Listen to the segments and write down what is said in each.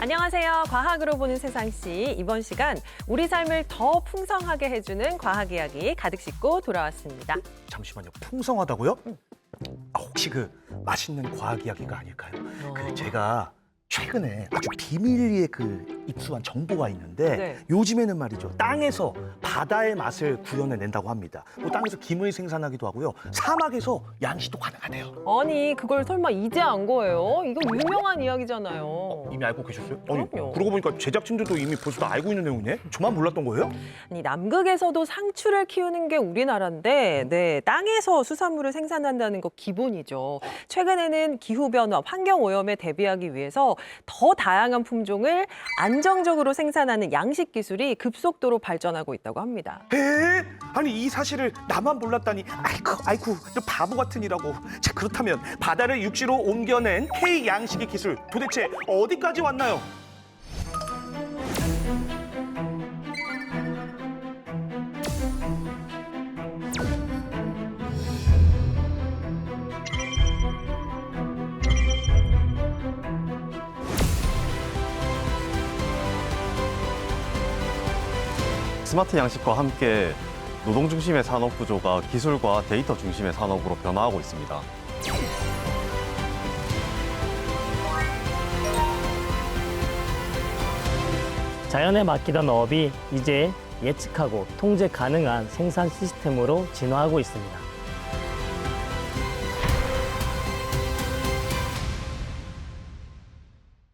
안녕하세요. 과학으로 보는 세상시. 이번 시간 우리 삶을 더 풍성하게 해주는 과학 이야기 가득 싣고 돌아왔습니다. 잠시만요. 풍성하다고요? 혹시 그 맛있는 과학 이야기가 아닐까요? 제가 최근에 아주 비밀리에 입수한 정보가 있는데 네. 요즘에는 말이죠. 땅에서 바다의 맛을 구현해낸다고 합니다. 뭐 땅에서 김을 생산하기도 하고요. 사막에서 양식도 가능하대요. 아니, 그걸 설마 이제 안 거예요? 이거 유명한 이야기잖아요. 이미 알고 계셨어요? 아니, 그럼요. 그러고 보니까 제작진들도 이미 벌써 다 알고 있는 내용이네? 저만 몰랐던 거예요? 아니, 남극에서도 상추를 키우는 게 우리나라인데, 네, 땅에서 수산물을 생산한다는 거 기본이죠. 최근에는 기후변화, 환경오염에 대비하기 위해서 더 다양한 품종을 안정적으로 생산하는 양식 기술이 급속도로 발전하고 있다고 합니다. 에? 아니 이 사실을 나만 몰랐다니 아이쿠 저 바보 같으니라고. 자, 그렇다면 바다를 육지로 옮겨낸 K 양식의 기술 도대체 어디까지 왔나요? 스마트 양식과 함께 노동 중심의 산업 구조가 기술과 데이터 중심의 산업으로 변화하고 있습니다. 자연에 맡기던 어업이 이제 예측하고 통제 가능한 생산 시스템으로 진화하고 있습니다.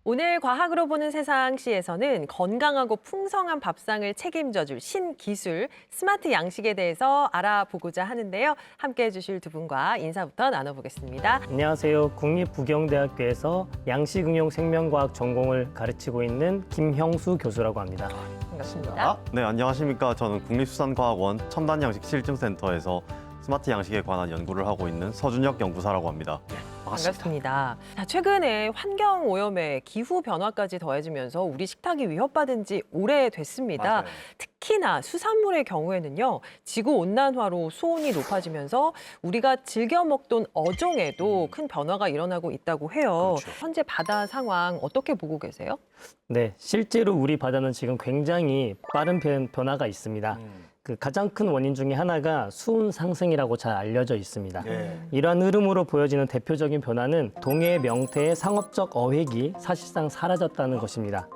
오늘 과학으로 보는 세상시에서는 건강하고 풍성한 밥상을 책임져줄 신기술, 스마트 양식에 대해서 알아보고자 하는데요. 함께해 주실 두 분과 인사부터 나눠보겠습니다. 안녕하세요. 국립부경대학교에서 양식응용 생명과학 전공을 가르치고 있는 김형수 교수라고 합니다. 반갑습니다. 네, 안녕하십니까. 저는 국립수산과학원 첨단양식실증센터에서 스마트 양식에 관한 연구를 하고 있는 서준혁 연구사라고 합니다. 반갑습니다. 자, 최근에 환경 오염에 기후 변화까지 더해지면서 우리 식탁이 위협받은 지 오래됐습니다. 맞아요. 특히나 수산물의 경우에는요, 지구 온난화로 수온이 높아지면서 우리가 즐겨 먹던 어종에도 큰 변화가 일어나고 있다고 해요. 그렇죠. 현재 바다 상황 어떻게 보고 계세요? 네, 실제로 우리 바다는 지금 굉장히 빠른 변화가 있습니다. 그 가장 큰 원인 중에 하나가 수온 상승이라고 잘 알려져 있습니다. 예. 이러한 흐름으로 보여지는 대표적인 변화는 동해 명태의 상업적 어획이 사실상 사라졌다는 것입니다.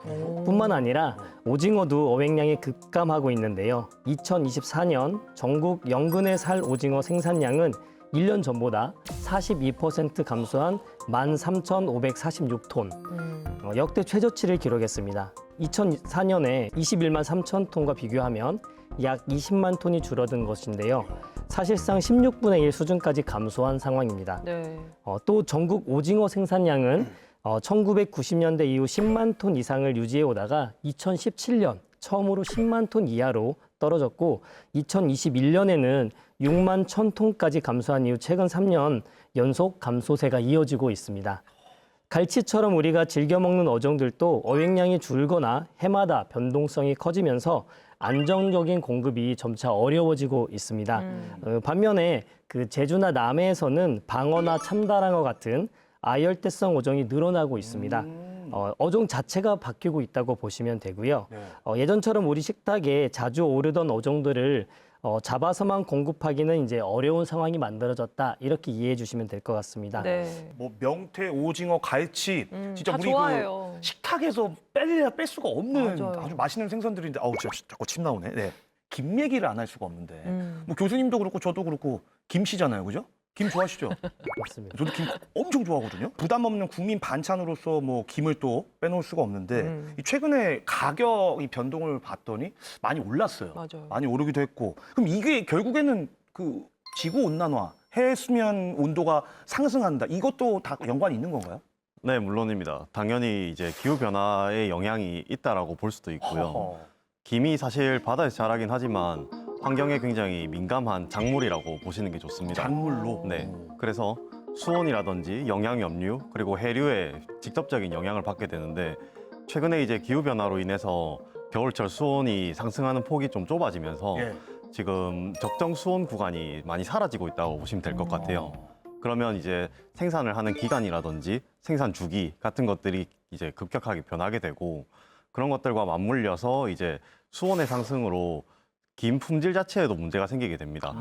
뿐만 아니라 오징어도 어획량이 급감하고 있는데요. 2024년 전국 영근의 살 오징어 생산량은 1년 전보다 42% 감소한 13,546톤, 역대 최저치를 기록했습니다. 2004년에 21만 3천 톤과 비교하면 약 20만 톤이 줄어든 것인데요. 사실상 16분의 1 수준까지 감소한 상황입니다. 네. 또 전국 오징어 생산량은 1990년대 이후 10만 톤 이상을 유지해 오다가 2017년 처음으로 10만 톤 이하로 떨어졌고 2021년에는 6만 1천 톤까지 감소한 이후 최근 3년 연속 감소세가 이어지고 있습니다. 갈치처럼 우리가 즐겨 먹는 어종들도 어획량이 줄거나 해마다 변동성이 커지면서 안정적인 공급이 점차 어려워지고 있습니다. 반면에 그 제주나 남해에서는 방어나 참다랑어 같은 아열대성 어종이 늘어나고 있습니다. 어종 자체가 바뀌고 있다고 보시면 되고요. 예전처럼 우리 식탁에 자주 오르던 어종들을 잡아서만 공급하기는 이제 어려운 상황이 만들어졌다. 이렇게 이해해 주시면 될 것 같습니다. 네. 뭐 명태, 오징어, 갈치 진짜 다 우리 좋아해요. 그 식탁에서 뺄 수가 없는 맞아요. 아주 맛있는 생선들인데 진짜 자꾸 침 나오네. 네. 김 얘기를 안 할 수가 없는데 음. 뭐 교수님도 그렇고 저도 그렇고 김씨잖아요, 그죠? 김 좋아하시죠? 맞습니다. 저도 김 엄청 좋아하거든요. 부담 없는 국민 반찬으로서 뭐 김을 또 빼놓을 수가 없는데 이 최근에 가격이 변동을 봤더니 많이 올랐어요. 맞아요. 많이 오르기도 했고. 그럼 이게 결국에는 그 지구 온난화, 해외 수면 온도가 상승한다. 이것도 다 연관이 있는 건가요? 네, 물론입니다. 당연히 이제 기후 변화의 영향이 있다라고 볼 수도 있고요. 허허. 김이 사실 바다에서 자라긴 하지만 환경에 굉장히 민감한 작물이라고 보시는 게 좋습니다. 작물로. 네, 그래서 수온이라든지 영양염류 그리고 해류에 직접적인 영향을 받게 되는데 최근에 이제 기후 변화로 인해서 겨울철 수온이 상승하는 폭이 좀 좁아지면서 예. 지금 적정 수온 구간이 많이 사라지고 있다고 보시면 될 것 같아요. 그러면 이제 생산을 하는 기간이라든지 생산 주기 같은 것들이 이제 급격하게 변하게 되고 그런 것들과 맞물려서 이제 수온의 상승으로 김 품질 자체에도 문제가 생기게 됩니다.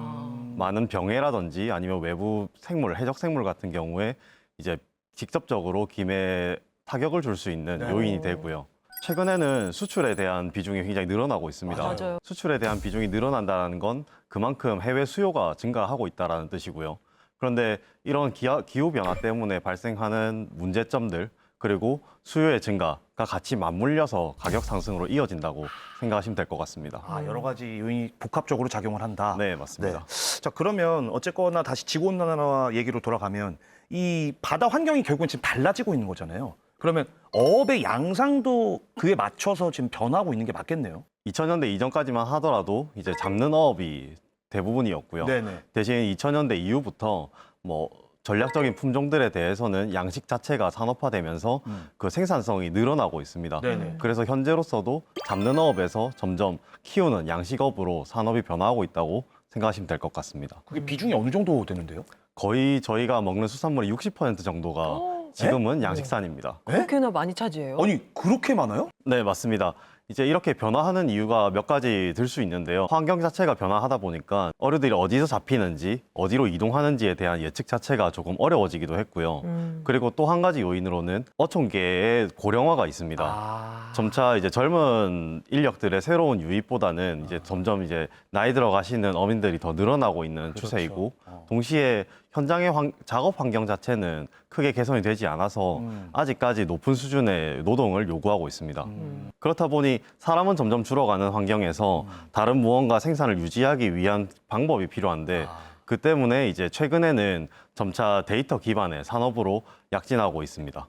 많은 병해라든지 아니면 외부 생물, 해적 생물 같은 경우에 이제 직접적으로 김에 타격을 줄 수 있는 네. 요인이 되고요. 최근에는 수출에 대한 비중이 굉장히 늘어나고 있습니다. 맞아요. 수출에 대한 비중이 늘어난다는 건 그만큼 해외 수요가 증가하고 있다는 뜻이고요. 그런데 이런 기후 변화 때문에 발생하는 문제점들 그리고 수요의 증가가 같이 맞물려서 가격 상승으로 이어진다고 생각하시면 될 것 같습니다. 여러 가지 요인이 복합적으로 작용을 한다. 네, 맞습니다. 자, 그러면 어쨌거나 다시 지구온난화 얘기로 돌아가면 이 바다 환경이 결국은 지금 달라지고 있는 거잖아요. 그러면 어업의 양상도 그에 맞춰서 지금 변하고 있는 게 맞겠네요. 2000년대 이전까지만 하더라도 이제 잡는 어업이 대부분이었고요. 네네. 대신 2000년대 이후부터 뭐 전략적인 품종들에 대해서는 양식 자체가 산업화되면서 그 생산성이 늘어나고 있습니다. 네네. 그래서 현재로서도 잡는 어업에서 점점 키우는 양식업으로 산업이 변화하고 있다고 생각하시면 될 것 같습니다. 그게 비중이 어느 정도 되는데요? 거의 저희가 먹는 수산물의 60% 정도가 지금은 양식산입니다. 그렇게나 많이 차지해요? 아니, 그렇게 많아요? 네, 맞습니다. 이제 이렇게 변화하는 이유가 몇 가지 들 수 있는데요. 환경 자체가 변화하다 보니까 어류들이 어디서 잡히는지, 어디로 이동하는지에 대한 예측 자체가 조금 어려워지기도 했고요. 그리고 또 한 가지 요인으로는 어촌계의 고령화가 있습니다. 점차 이제 젊은 인력들의 새로운 유입보다는 이제 점점 이제 나이 들어가시는 어민들이 더 늘어나고 있는 추세이고, 동시에 현장의 작업 환경 자체는 크게 개선이 되지 않아서 아직까지 높은 수준의 노동을 요구하고 있습니다. 그렇다 보니 사람은 점점 줄어가는 환경에서 다른 무언가 생산을 유지하기 위한 방법이 필요한데 그 때문에 이제 최근에는 점차 데이터 기반의 산업으로 약진하고 있습니다.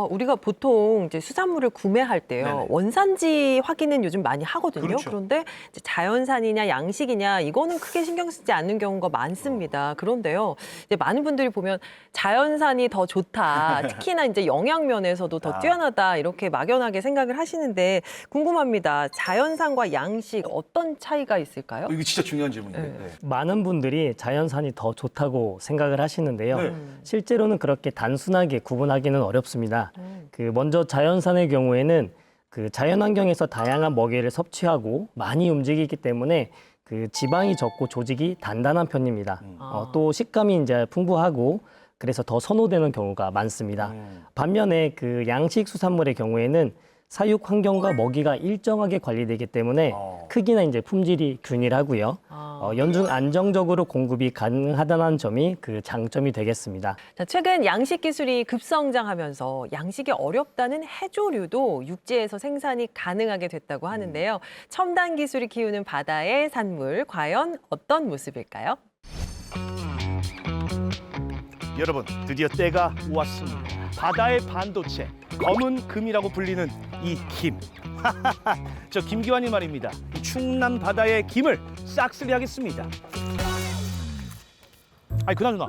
우리가 보통 이제 수산물을 구매할 때요. 네네. 원산지 확인은 요즘 많이 하거든요. 그렇죠. 그런데 이제 자연산이냐 양식이냐 이거는 크게 신경 쓰지 않는 경우가 많습니다. 그런데요. 이제 많은 분들이 보면 자연산이 더 좋다. 특히나 이제 영양 면에서도 더 뛰어나다. 이렇게 막연하게 생각을 하시는데 궁금합니다. 자연산과 양식 어떤 차이가 있을까요? 이거 진짜 중요한 질문인데. 네. 많은 분들이 자연산이 더 좋다고 생각을 하시는데요. 네. 실제로는 그렇게 단순하게 구분하기는 어렵습니다. 먼저 자연산의 경우에는 그 자연환경에서 다양한 먹이를 섭취하고 많이 움직이기 때문에 그 지방이 적고 조직이 단단한 편입니다. 또 식감이 이제 풍부하고 그래서 더 선호되는 경우가 많습니다. 반면에 그 양식 수산물의 경우에는 사육 환경과 먹이가 일정하게 관리되기 때문에 크기나 이제 품질이 균일하고요. 연중 안정적으로 공급이 가능하다는 점이 그 장점이 되겠습니다. 자, 최근 양식 기술이 급성장하면서 양식이 어렵다는 해조류도 육지에서 생산이 가능하게 됐다고 하는데요. 첨단 기술이 키우는 바다의 산물, 과연 어떤 모습일까요? 여러분, 드디어 때가 왔습니다. 바다의 반도체, 검은 금이라고 불리는 이 김. 저 김기환이 말입니다. 이 충남 바다의 김을 싹쓸이 하겠습니다. 아니, 그나저나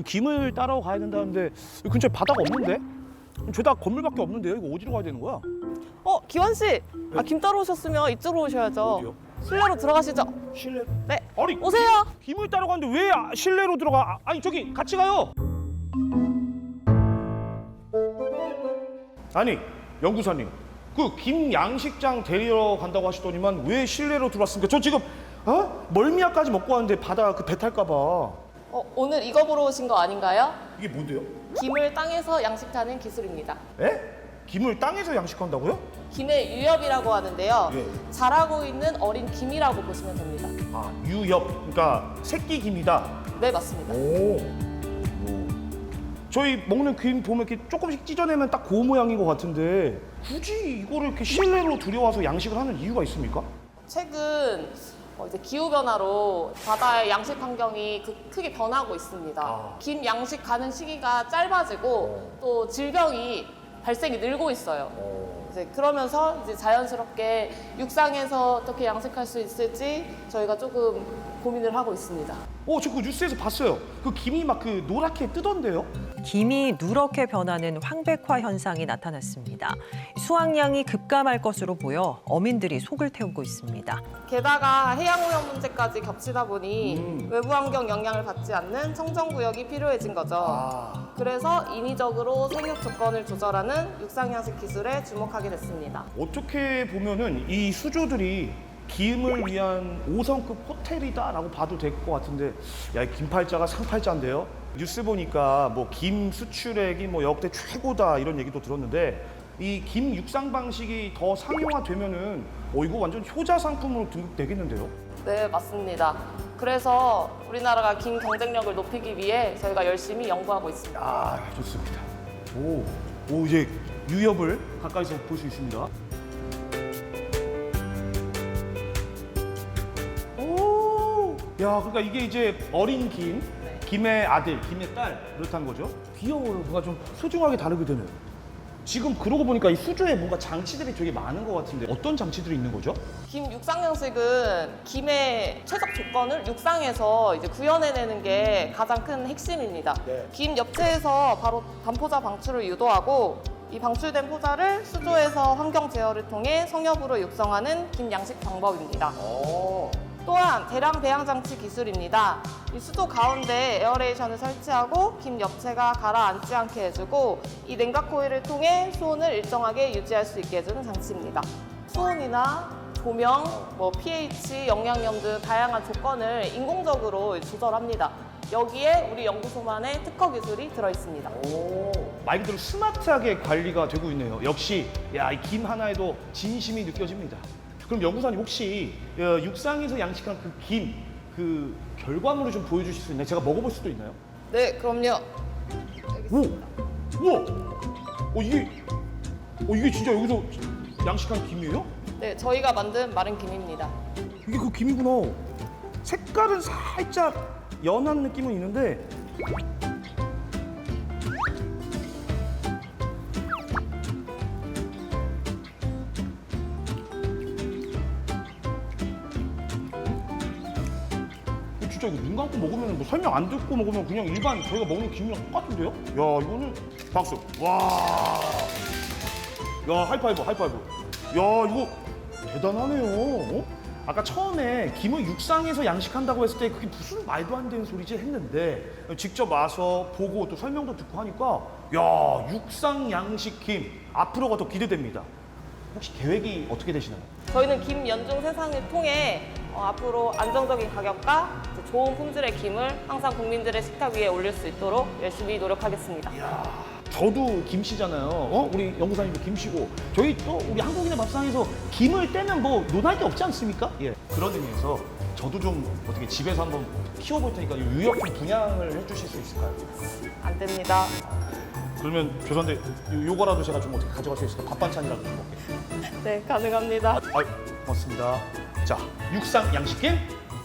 김을 따러 가야 된다는데 여기 근처에 바다가 없는데? 죄다 건물밖에 없는데요? 이거 어디로 가야 되는 거야? 기환 씨, 김 따러 오셨으면 이쪽으로 오셔야죠. 어디요? 실내로 들어가시죠. 실내? 네, 아니, 오세요. 김을 따러 가는데 왜 실내로 들어가? 아니, 저기 같이 가요. 아니, 연구사님, 그 김 양식장 데리러 간다고 하시더니만 왜 실내로 들어왔습니까? 저 지금 멀미약까지 먹고 왔는데 바다 그 배 탈까 봐. 오늘 이거 보러 오신 거 아닌가요? 이게 뭔데요? 김을 땅에서 양식하는 기술입니다. 에? 김을 땅에서 양식한다고요? 김의 유엽이라고 하는데요. 예. 자라고 있는 어린 김이라고 보시면 됩니다. 아, 유엽, 그러니까 새끼 김이다. 네, 맞습니다. 오. 저희 먹는 김 보면 이렇게 조금씩 찢어내면 딱 그 모양인 것 같은데 굳이 이거를 이렇게 실내로 들여와서 양식을 하는 이유가 있습니까? 최근 이제 기후 변화로 바다의 양식 환경이 크게 변하고 있습니다. 김 양식 가는 시기가 짧아지고 또 질병이 발생이 늘고 있어요. 이제 그러면서 이제 자연스럽게 육상에서 어떻게 양식할 수 있을지 저희가 조금 고민을 하고 있습니다. 저 그 뉴스에서 봤어요. 그 김이 막 그 노랗게 뜨던데요? 김이 누렇게 변하는 황백화 현상이 나타났습니다. 수확량이 급감할 것으로 보여 어민들이 속을 태우고 있습니다. 게다가 해양오염 문제까지 겹치다 보니 외부 환경 영향을 받지 않는 청정구역이 필요해진 거죠. 그래서 인위적으로 생육 조건을 조절하는 육상양식 기술에 주목하게 됐습니다. 어떻게 보면은 이 수조들이 김을 위한 5성급 호텔이다라고 봐도 될 것 같은데, 야, 이 김팔자가 상팔자인데요. 뉴스 보니까 뭐 김 수출액이 뭐 역대 최고다 이런 얘기도 들었는데, 이 김 육상 방식이 더 상용화되면은 이거 완전 효자 상품으로 등극되겠는데요. 네, 맞습니다. 그래서 우리나라가 김 경쟁력을 높이기 위해 저희가 열심히 연구하고 있습니다. 아, 좋습니다. 오, 이제 유엽을 가까이서 볼 수 있습니다. 야, 그러니까 이게 이제 어린 김, 김의 아들, 김의 딸 그렇다는 거죠. 귀여워요. 뭔가 좀 소중하게 다루게 되네요. 지금 그러고 보니까 이 수조에 뭔가 장치들이 되게 많은 것 같은데 어떤 장치들이 있는 거죠? 김 육상양식은 김의 최적 조건을 육상에서 이제 구현해내는 게 가장 큰 핵심입니다. 네. 김 엽채에서 바로 반포자 방출을 유도하고 이 방출된 포자를 수조에서 환경 제어를 통해 성엽으로 육성하는 김 양식 방법입니다. 또한 대량 배양 장치 기술입니다. 이 수도 가운데 에어레이션을 설치하고 김 엽채가 가라앉지 않게 해주고 이 냉각 코일을 통해 수온을 일정하게 유지할 수 있게 해주는 장치입니다. 수온이나 조명, pH, 영양염 등 다양한 조건을 인공적으로 조절합니다. 여기에 우리 연구소만의 특허 기술이 들어있습니다. 말 그대로 스마트하게 관리가 되고 있네요. 역시 야, 이 김 하나에도 진심이 느껴집니다. 그럼 연구사님 혹시 육상에서 양식한 그 김, 그 결과물을 좀 보여주실 수 있나요? 제가 먹어볼 수도 있나요? 네, 그럼요. 우와! 이게 진짜 여기서 양식한 김이에요? 네, 저희가 만든 마른 김입니다. 이게 그 김이구나. 색깔은 살짝 연한 느낌은 있는데 진짜 이거 눈 감고 먹으면 뭐 설명 안 듣고 먹으면 그냥 일반 저희가 먹는 김이랑 똑같은데요? 야, 이거는 박수. 와. 야, 하이파이브. 야, 이거 대단하네요. 아까 처음에 김을 육상에서 양식한다고 했을 때 그게 무슨 말도 안 되는 소리지 했는데 직접 와서 보고 또 설명도 듣고 하니까 야, 육상 양식 김 앞으로가 더 기대됩니다. 혹시 계획이 어떻게 되시나요? 저희는 김 연중 생산을 통해 앞으로 안정적인 가격과 좋은 품질의 김을 항상 국민들의 식탁 위에 올릴 수 있도록 열심히 노력하겠습니다. 저도 김씨잖아요. 우리 연구사님도 김씨고 저희 또 우리 한국인의 밥상에서 김을 떼면 뭐 논할 게 없지 않습니까? 예. 그런 의미에서 저도 좀 어떻게 집에서 한번 키워볼 테니까 유역 좀 분양을 해주실 수 있을까요? 안 됩니다. 그러면 죄송한데 요거라도 제가 좀 어떻게 가져갈 수 있을까요? 밥 반찬이라도 좀 먹게. 네, 가능합니다. 고맙습니다. 자, 육상 양식김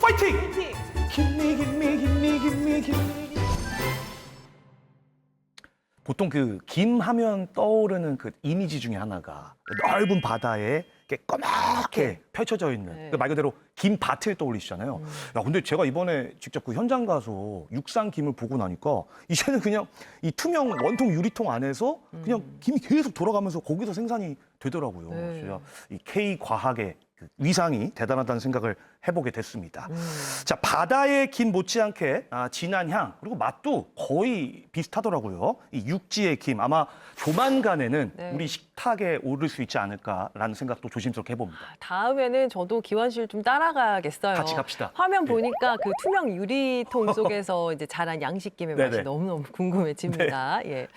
파이팅! 김미. 보통 그 김 하면 떠오르는 그 이미지 중에 하나가 넓은 바다에 이렇게 까맣게 펼쳐져 있는 말 그대로 김밭을 떠올리시잖아요. 야, 근데 제가 이번에 직접 그 현장 가서 육상 김을 보고 나니까 이제는 그냥 이 투명 원통 유리통 안에서 그냥 김이 계속 돌아가면서 거기서 생산이 되더라고요. 네. 진짜 이 K 과학의 그 위상이 대단하다는 생각을 해보게 됐습니다. 자, 바다의 김 못지않게 진한 향 그리고 맛도 거의 비슷하더라고요. 이 육지의 김 아마 조만간에는 네. 우리 식탁에 오를 수 있지 않을까라는 생각도 조심스럽게 해봅니다. 다음에는 저도 기원 씨를 좀 따라가겠어요. 같이 갑시다. 화면 네. 보니까 그 투명 유리통 속에서 이제 자란 양식김의 맛이 네네. 너무너무 궁금해집니다. 예.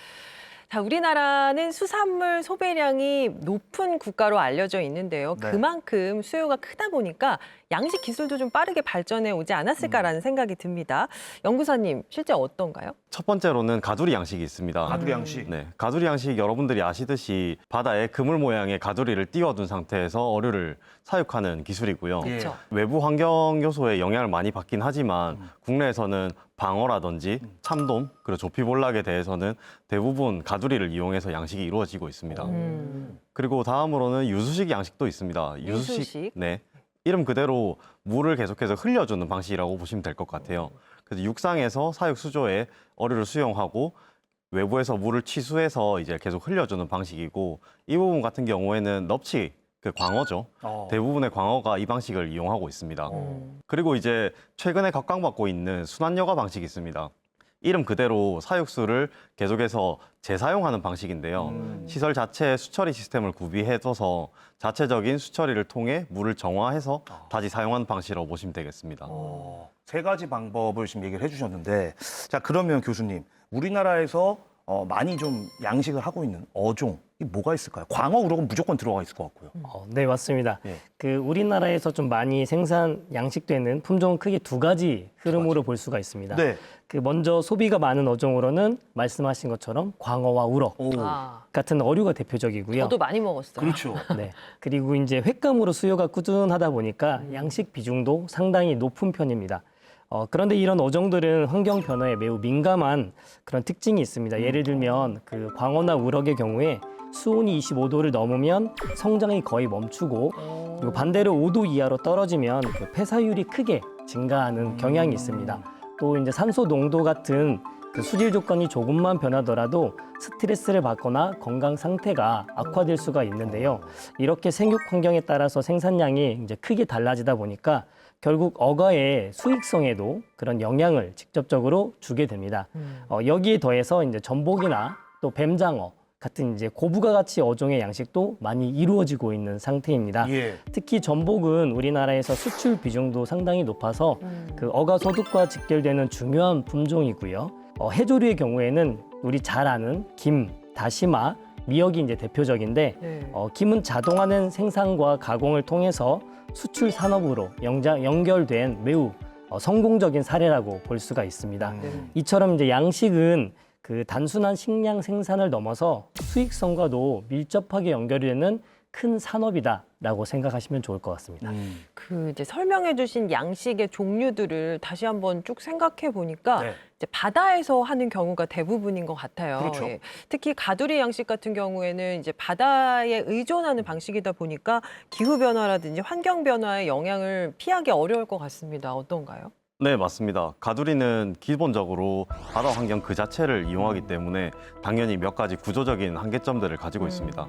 자, 우리나라는 수산물 소비량이 높은 국가로 알려져 있는데요. 네. 그만큼 수요가 크다 보니까 양식 기술도 좀 빠르게 발전해 오지 않았을까라는 생각이 듭니다. 연구사님, 실제 어떤가요? 첫 번째로는 가두리 양식이 있습니다. 가두리 양식. 네, 가두리 양식 여러분들이 아시듯이 바다에 그물 모양의 가두리를 띄워둔 상태에서 어류를 사육하는 기술이고요. 예. 그렇죠. 외부 환경 요소에 영향을 많이 받긴 하지만 국내에서는 방어라든지 참돔, 그리고 조피볼락에 대해서는 대부분 가두리를 이용해서 양식이 이루어지고 있습니다. 그리고 다음으로는 유수식 양식도 있습니다. 유수식? 네. 이름 그대로 물을 계속해서 흘려주는 방식이라고 보시면 될 것 같아요. 그래서 육상에서 사육 수조에 어류를 수용하고 외부에서 물을 취수해서 이제 계속 흘려주는 방식이고, 이 부분 같은 경우에는 넙치, 그 광어죠. 대부분의 광어가 이 방식을 이용하고 있습니다. 그리고 이제 최근에 각광받고 있는 순환여가 방식이 있습니다. 이름 그대로 사육수를 계속해서 재사용하는 방식인데요. 시설 자체에 수처리 시스템을 구비해둬서 자체적인 수처리를 통해 물을 정화해서 다시 사용하는 방식이라고 보시면 되겠습니다. 세 가지 방법을 지금 얘기를 해주셨는데, 자 그러면 교수님, 우리나라에서 많이 좀 양식을 하고 있는 어종 이 뭐가 있을까요? 광어, 우럭은 무조건 들어가 있을 것 같고요. 네, 맞습니다. 예. 그 우리나라에서 좀 많이 생산 양식되는 품종은 크게 두 가지 흐름으로 볼 수가 있습니다. 네. 그 먼저 소비가 많은 어종으로는 말씀하신 것처럼 광어와 우럭 오. 아, 같은 어류가 대표적이고요. 저도 많이 먹었어요. 그렇죠. 네. 그리고 이제 횟감으로 수요가 꾸준하다 보니까 양식 비중도 상당히 높은 편입니다. 그런데 이런 어종들은 환경 변화에 매우 민감한 그런 특징이 있습니다. 예를 들면 그 광어나 우럭의 경우에 수온이 25도를 넘으면 성장이 거의 멈추고, 그리고 반대로 5도 이하로 떨어지면 그 폐사율이 크게 증가하는 경향이 있습니다. 또 이제 산소 농도 같은 그 수질 조건이 조금만 변하더라도 스트레스를 받거나 건강 상태가 악화될 수가 있는데요. 이렇게 생육 환경에 따라서 생산량이 이제 크게 달라지다 보니까 결국 어가의 수익성에도 그런 영향을 직접적으로 주게 됩니다. 여기에 더해서 이제 전복이나 또 뱀장어 같은 이제 고부가 가치 어종의 양식도 많이 이루어지고 있는 상태입니다. 예. 특히 전복은 우리나라에서 수출 비중도 상당히 높아서 그 어가 소득과 직결되는 중요한 품종이고요. 해조류의 경우에는 우리 잘 아는 김, 다시마, 미역이 이제 대표적인데, 네. 김은 자동화된 생산과 가공을 통해서 수출 산업으로 연결된 매우 성공적인 사례라고 볼 수가 있습니다. 이처럼 이제 양식은 그 단순한 식량 생산을 넘어서 수익성과도 밀접하게 연결이 되는 큰 산업이다라고 생각하시면 좋을 것 같습니다. 그 이제 설명해주신 양식의 종류들을 다시 한번 쭉 생각해 보니까 네. 이제 바다에서 하는 경우가 대부분인 것 같아요. 그렇죠. 예. 특히 가두리 양식 같은 경우에는 이제 바다에 의존하는 방식이다 보니까 기후 변화라든지 환경 변화의 영향을 피하기 어려울 것 같습니다. 어떤가요? 네, 맞습니다. 가두리는 기본적으로 바다 환경 그 자체를 이용하기 때문에 당연히 몇 가지 구조적인 한계점들을 가지고 있습니다.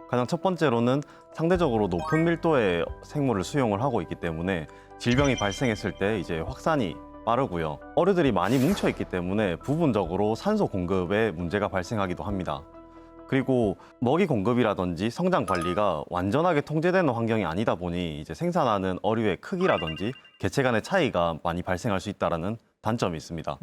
가장 첫 번째로는 상대적으로 높은 밀도의 생물을 수용을 하고 있기 때문에 질병이 발생했을 때 이제 확산이 빠르고요. 어류들이 많이 뭉쳐 있기 때문에 부분적으로 산소 공급에 문제가 발생하기도 합니다. 그리고 먹이 공급이라든지 성장 관리가 완전하게 통제되는 환경이 아니다 보니 이제 생산하는 어류의 크기라든지 개체 간의 차이가 많이 발생할 수 있다는 단점이 있습니다.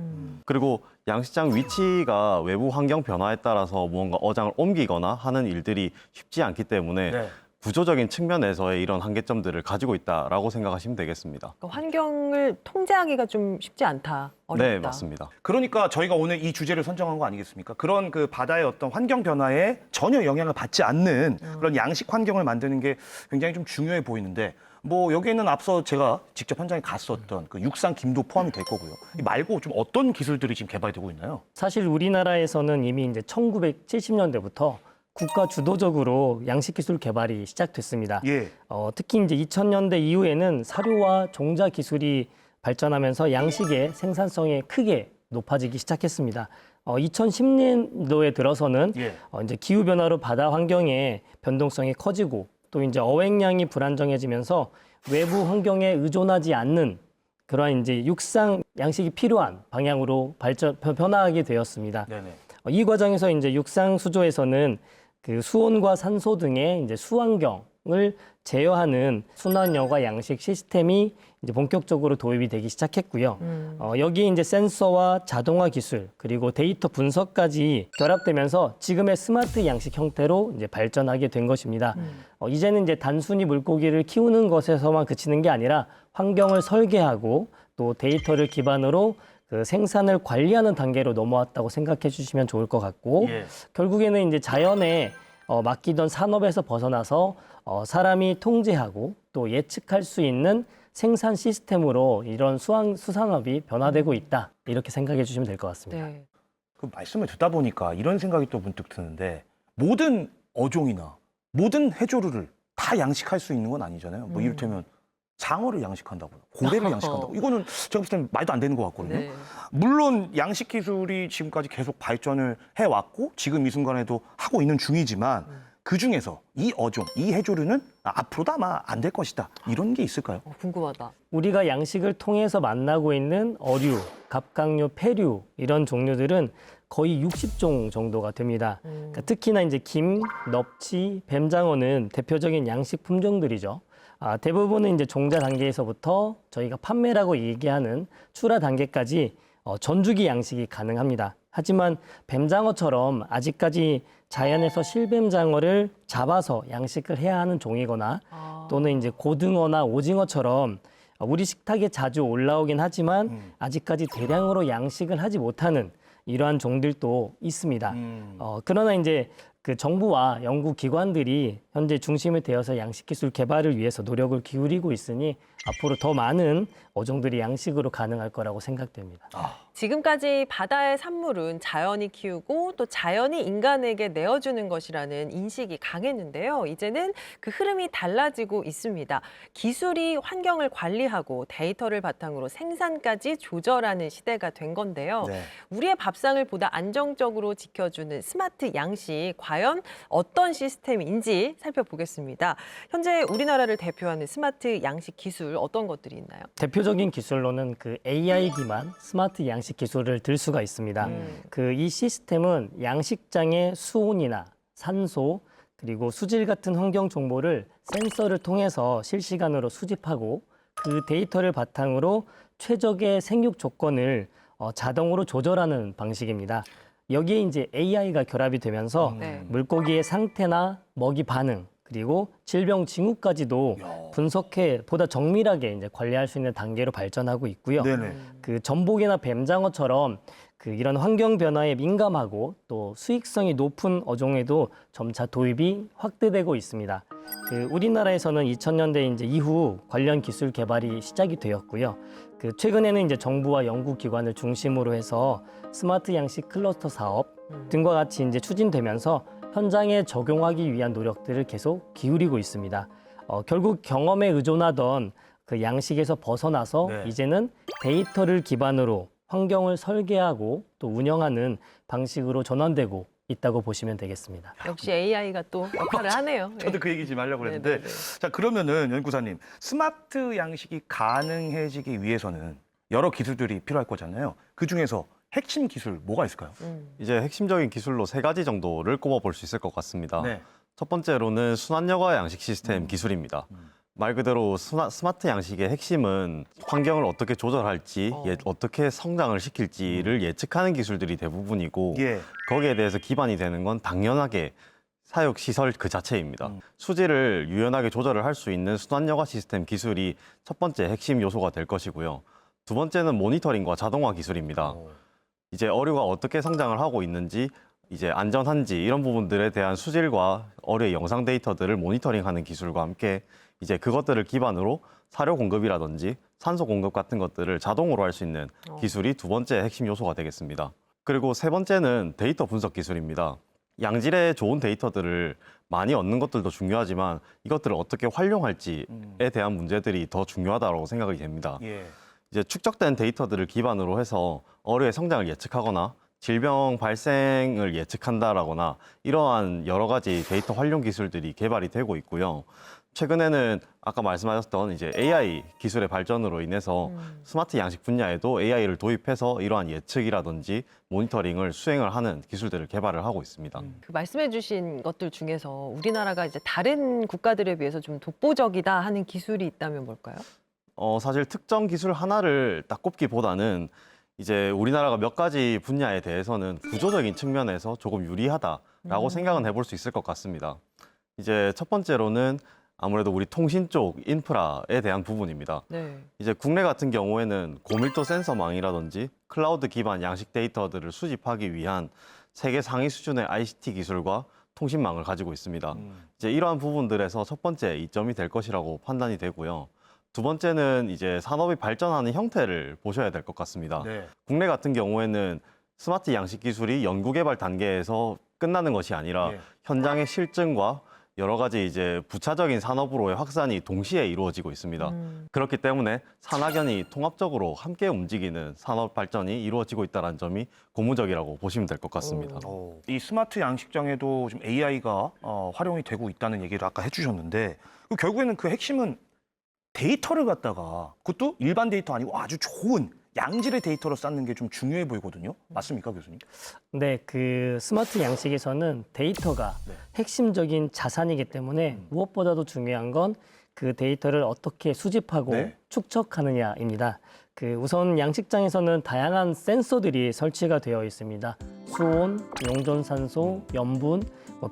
그리고 양식장 위치가 외부 환경 변화에 따라서 무언가 어장을 옮기거나 하는 일들이 쉽지 않기 때문에 네. 구조적인 측면에서의 이런 한계점들을 가지고 있다라고 생각하시면 되겠습니다. 그러니까 환경을 통제하기가 좀 쉽지 않다. 어렵다. 네, 맞습니다. 그러니까 저희가 오늘 이 주제를 선정한 거 아니겠습니까? 그런 그 바다의 어떤 환경 변화에 전혀 영향을 받지 않는 그런 양식 환경을 만드는 게 굉장히 좀 중요해 보이는데, 뭐 여기에는 앞서 제가 직접 현장에 갔었던 그 육상 김도 포함이 될 거고요. 이 말고 좀 어떤 기술들이 지금 개발되고 있나요? 사실 우리나라에서는 이미 이제 1970년대부터 국가 주도적으로 양식 기술 개발이 시작됐습니다. 예. 특히 이제 2000년대 이후에는 사료와 종자 기술이 발전하면서 양식의 생산성이 크게 높아지기 시작했습니다. 2010년도에 들어서는 예. 이제 기후 변화로 바다 환경의 변동성이 커지고 또 이제 어획량이 불안정해지면서 외부 환경에 의존하지 않는 그러한 이제 육상 양식이 필요한 방향으로 변화하게 되었습니다. 네네. 이 과정에서 이제 육상 수조에서는 그 수온과 산소 등의 이제 수환경을 제어하는 순환여과 양식 시스템이 이제 본격적으로 도입이 되기 시작했고요. 여기에 이제 센서와 자동화 기술 그리고 데이터 분석까지 결합되면서 지금의 스마트 양식 형태로 이제 발전하게 된 것입니다. 이제는 이제 단순히 물고기를 키우는 것에서만 그치는 게 아니라 환경을 설계하고 또 데이터를 기반으로 그 생산을 관리하는 단계로 넘어왔다고 생각해 주시면 좋을 것 같고, 예. 결국에는 이제 자연에 맡기던 산업에서 벗어나서 사람이 통제하고 또 예측할 수 있는 생산 시스템으로 이런 수산업이 변화되고 있다. 이렇게 생각해 주시면 될 것 같습니다. 네. 그 말씀을 듣다 보니까 이런 생각이 또 문득 드는데 모든 어종이나 모든 해조류를 다 양식할 수 있는 건 아니잖아요. 뭐 이를테면 장어를 양식한다거나 고래를 양식한다고 이거는 제가 볼 때는 말도 안 되는 것 같거든요. 네. 물론 양식 기술이 지금까지 계속 발전을 해왔고 지금 이 순간에도 하고 있는 중이지만 그중에서 이 어종, 이 해조류는 앞으로도 아마 안 될 것이다. 이런 게 있을까요? 궁금하다. 우리가 양식을 통해서 만나고 있는 어류, 갑각류, 폐류 이런 종류들은 거의 60종 정도가 됩니다. 그러니까 특히나 이제 김, 넙치, 뱀장어는 대표적인 양식 품종들이죠. 대부분은 이제 종자 단계에서부터 저희가 판매라고 얘기하는 출하 단계까지 전주기 양식이 가능합니다. 하지만 뱀장어처럼 아직까지 자연에서 실뱀장어를 잡아서 양식을 해야 하는 종이거나 또는 이제 고등어나 오징어처럼 우리 식탁에 자주 올라오긴 하지만 아직까지 대량으로 양식을 하지 못하는 이러한 종들도 있습니다. 그러나 이제 그 정부와 연구기관들이 현재 중심이 되어서 양식기술 개발을 위해서 노력을 기울이고 있으니 앞으로 더 많은 어종들이 양식으로 가능할 거라고 생각됩니다. 지금까지 바다의 산물은 자연이 키우고 또 자연이 인간에게 내어주는 것이라는 인식이 강했는데요. 이제는 그 흐름이 달라지고 있습니다. 기술이 환경을 관리하고 데이터를 바탕으로 생산까지 조절하는 시대가 된 건데요. 네. 우리의 밥상을 보다 안정적으로 지켜주는 스마트 양식, 과연 어떤 시스템인지 살펴보겠습니다. 현재 우리나라를 대표하는 스마트 양식 기술 어떤 것들이 있나요? 대표적인 기술로는 그 AI 기반 스마트 양식 기술을 들 수가 있습니다. 그 이 시스템은 양식장의 수온이나 산소 그리고 수질 같은 환경 정보를 센서를 통해서 실시간으로 수집하고 그 데이터를 바탕으로 최적의 생육 조건을 자동으로 조절하는 방식입니다. 여기에 이제 AI가 결합이 되면서 네. 물고기의 상태나 먹이 반응 그리고 질병 징후까지도 분석해 보다 정밀하게 이제 관리할 수 있는 단계로 발전하고 있고요. 네네. 그 전복이나 뱀장어처럼 그 이런 환경 변화에 민감하고 또 수익성이 높은 어종에도 점차 도입이 확대되고 있습니다. 그 우리나라에서는 2000년대 이제 이후 관련 기술 개발이 시작이 되었고요. 그 최근에는 이제 정부와 연구기관을 중심으로 해서 스마트 양식 클러스터 사업 등과 같이 이제 추진되면서 현장에 적용하기 위한 노력들을 계속 기울이고 있습니다. 결국 경험에 의존하던 그 양식에서 벗어나서 네. 이제는 데이터를 기반으로 환경을 설계하고 또 운영하는 방식으로 전환되고 있다고 보시면 되겠습니다. 역시 AI가 또 역할을 하네요. 저도 그 얘기 좀 하려고 했는데 네네네. 자 그러면은 연구사님 스마트 양식이 가능해지기 위해서는 여러 기술들이 필요할 거잖아요. 그 중에서 핵심 기술 뭐가 있을까요? 이제 핵심적인 기술로 3가지 정도를 꼽아볼 수 있을 것 같습니다. 네. 첫 번째로는 순환여과 양식 시스템 기술입니다. 말 그대로 스마트 양식의 핵심은 환경을 어떻게 조절할지, 어떻게 성장을 시킬지를 예측하는 기술들이 대부분이고 예. 거기에 대해서 기반이 되는 건 당연하게 사육 시설 그 자체입니다. 수질을 유연하게 조절을 할 수 있는 순환여과 시스템 기술이 첫 번째 핵심 요소가 될 것이고요. 두 번째는 모니터링과 자동화 기술입니다. 이제 어류가 어떻게 성장을 하고 있는지, 이제 안전한지 이런 부분들에 대한 수질과 어류의 영상 데이터들을 모니터링하는 기술과 함께 이제 그것들을 기반으로 사료 공급이라든지 산소 공급 같은 것들을 자동으로 할 수 있는 기술이 두 번째 핵심 요소가 되겠습니다. 그리고 세 번째는 데이터 분석 기술입니다. 양질의 좋은 데이터들을 많이 얻는 것들도 중요하지만 이것들을 어떻게 활용할지에 대한 문제들이 더 중요하다고 생각이 됩니다. 예. 이제 축적된 데이터들을 기반으로 해서 어류의 성장을 예측하거나 질병 발생을 예측한다라거나 이러한 여러 가지 데이터 활용 기술들이 개발이 되고 있고요. 최근에는 아까 말씀하셨던 이제 AI 기술의 발전으로 인해서 스마트 양식 분야에도 AI를 도입해서 이러한 예측이라든지 모니터링을 수행을 하는 기술들을 개발을 하고 있습니다. 그 말씀해주신 것들 중에서 우리나라가 이제 다른 국가들에 비해서 좀 독보적이다 하는 기술이 있다면 뭘까요? 사실 특정 기술 하나를 딱 꼽기보다는 이제 우리나라가 몇 가지 분야에 대해서는 구조적인 측면에서 조금 유리하다라고 생각은 해볼 수 있을 것 같습니다. 이제 첫 번째로는 아무래도 우리 통신 쪽 인프라에 대한 부분입니다. 네. 이제 국내 같은 경우에는 고밀도 센서망이라든지 클라우드 기반 양식 데이터들을 수집하기 위한 세계 상위 수준의 ICT 기술과 통신망을 가지고 있습니다. 이제 이러한 부분들에서 첫 번째 이점이 될 것이라고 판단이 되고요. 두 번째는 이제 산업이 발전하는 형태를 보셔야 될 것 같습니다. 네. 국내 같은 경우에는 스마트 양식 기술이 연구개발 단계에서 끝나는 것이 아니라 예. 현장의 실증과 여러 가지 이제 부차적인 산업으로의 확산이 동시에 이루어지고 있습니다. 그렇기 때문에 산학연이 통합적으로 함께 움직이는 산업 발전이 이루어지고 있다는 점이 고무적이라고 보시면 될 것 같습니다. 이 스마트 양식장에도 좀 AI가 활용이 되고 있다는 얘기를 아까 해주셨는데 결국에는 그 핵심은 데이터를 갖다가 그것도 일반 데이터 아니고 아주 좋은 양질의 데이터로 쌓는 게 좀 중요해 보이거든요. 맞습니까, 교수님? 네, 그 스마트 양식에서는 데이터가 네. 핵심적인 자산이기 때문에 무엇보다도 중요한 건 그 데이터를 어떻게 수집하고 네. 축적하느냐입니다. 그 우선 양식장에서는 다양한 센서들이 설치가 되어 있습니다. 수온, 용존산소, 염분,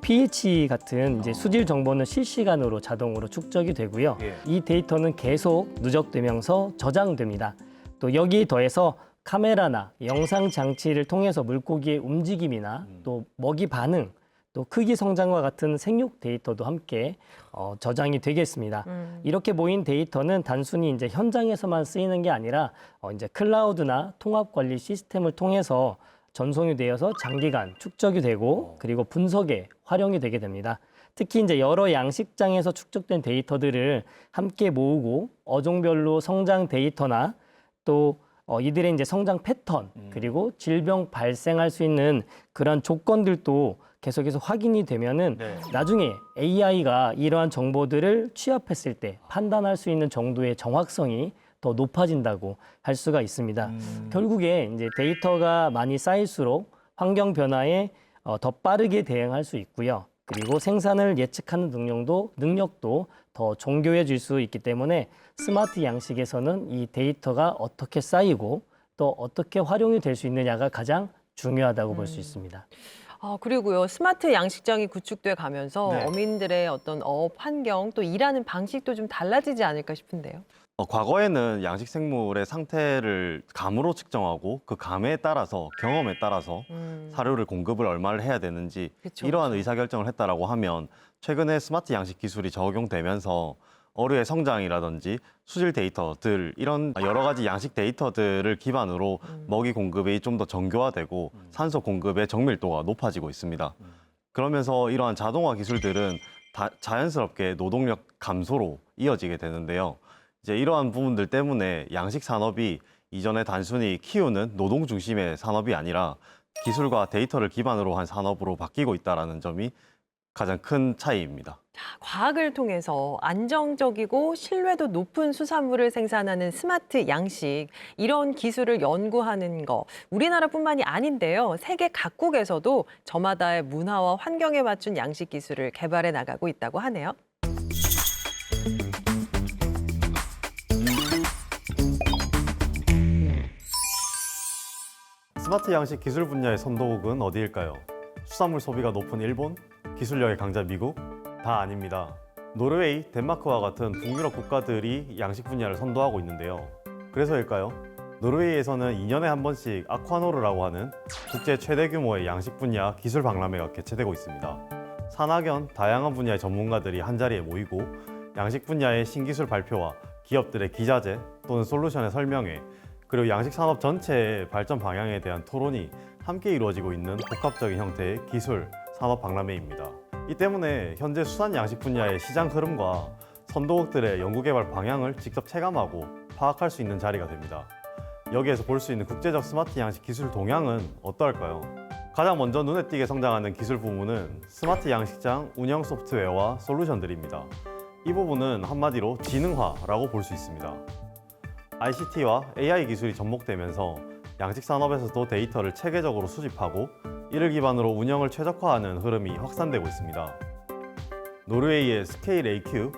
pH 같은 이제 수질 정보는 실시간으로 자동으로 축적이 되고요. 예. 이 데이터는 계속 누적되면서 저장됩니다. 또 여기에 더해서 카메라나 영상 장치를 통해서 물고기의 움직임이나 또 먹이 반응, 또 크기 성장과 같은 생육 데이터도 함께 저장이 되겠습니다. 이렇게 모인 데이터는 단순히 이제 현장에서만 쓰이는 게 아니라 이제 클라우드나 통합 관리 시스템을 통해서 전송이 되어서 장기간 축적이 되고 그리고 분석에 활용이 되게 됩니다. 특히 이제 여러 양식장에서 축적된 데이터들을 함께 모으고 어종별로 성장 데이터나 또 이들의 이제 성장 패턴 그리고 질병 발생할 수 있는 그런 조건들도 계속해서 확인이 되면은 네. 나중에 AI가 이러한 정보들을 취합했을 때 판단할 수 있는 정도의 정확성이 더 높아진다고 할 수가 있습니다. 결국에 이제 데이터가 많이 쌓일수록 환경 변화에 더 빠르게 대응할 수 있고요. 그리고 생산을 예측하는 능력도 더 정교해질 수 있기 때문에 스마트 양식에서는 이 데이터가 어떻게 쌓이고 또 어떻게 활용이 될 수 있느냐가 가장 중요하다고 볼 수 있습니다. 그리고요, 스마트 양식장이 구축돼 가면서 네. 어민들의 어떤 어업 환경 또 일하는 방식도 좀 달라지지 않을까 싶은데요. 과거에는 양식 생물의 상태를 감으로 측정하고 그 감에 따라서 경험에 따라서 사료를 공급을 얼마를 해야 되는지 그쵸, 이러한 그쵸. 의사결정을 했다라고 하면 최근에 스마트 양식 기술이 적용되면서 어류의 성장이라든지 수질 데이터들 이런 여러 가지 양식 데이터들을 기반으로 먹이 공급이 좀 더 정교화되고 산소 공급의 정밀도가 높아지고 있습니다. 그러면서 이러한 자동화 기술들은 자연스럽게 노동력 감소로 이어지게 되는데요. 이제 이러한 부분들 때문에 양식 산업이 이전에 단순히 키우는 노동 중심의 산업이 아니라 기술과 데이터를 기반으로 한 산업으로 바뀌고 있다는 점이 가장 큰 차이입니다. 과학을 통해서 안정적이고 신뢰도 높은 수산물을 생산하는 스마트 양식, 이런 기술을 연구하는 거 우리나라뿐만이 아닌데요. 세계 각국에서도 저마다의 문화와 환경에 맞춘 양식 기술을 개발해 나가고 있다고 하네요. 스마트 양식 기술 분야의 선도국은 어디일까요? 수산물 소비가 높은 일본, 기술력의 강자 미국? 다 아닙니다. 노르웨이, 덴마크와 같은 북유럽 국가들이 양식 분야를 선도하고 있는데요. 그래서일까요? 노르웨이에서는 2년에 한 번씩 아쿠아노르라고 하는 국제 최대 규모의 양식 분야 기술 박람회가 개최되고 있습니다. 산학연 다양한 분야의 전문가들이 한자리에 모이고 양식 분야의 신기술 발표와 기업들의 기자재 또는 솔루션의 설명회, 그리고 양식 산업 전체의 발전 방향에 대한 토론이 함께 이루어지고 있는 복합적인 형태의 기술 산업 박람회입니다. 이 때문에 현재 수산 양식 분야의 시장 흐름과 선도국들의 연구개발 방향을 직접 체감하고 파악할 수 있는 자리가 됩니다. 여기에서 볼 수 있는 국제적 스마트 양식 기술 동향은 어떨까요? 가장 먼저 눈에 띄게 성장하는 기술 부문은 스마트 양식장 운영 소프트웨어와 솔루션들입니다. 이 부분은 한마디로 지능화라고 볼 수 있습니다. ICT와 AI 기술이 접목되면서 양식 산업에서도 데이터를 체계적으로 수집하고 이를 기반으로 운영을 최적화하는 흐름이 확산되고 있습니다. 노르웨이의 스케일 AQ,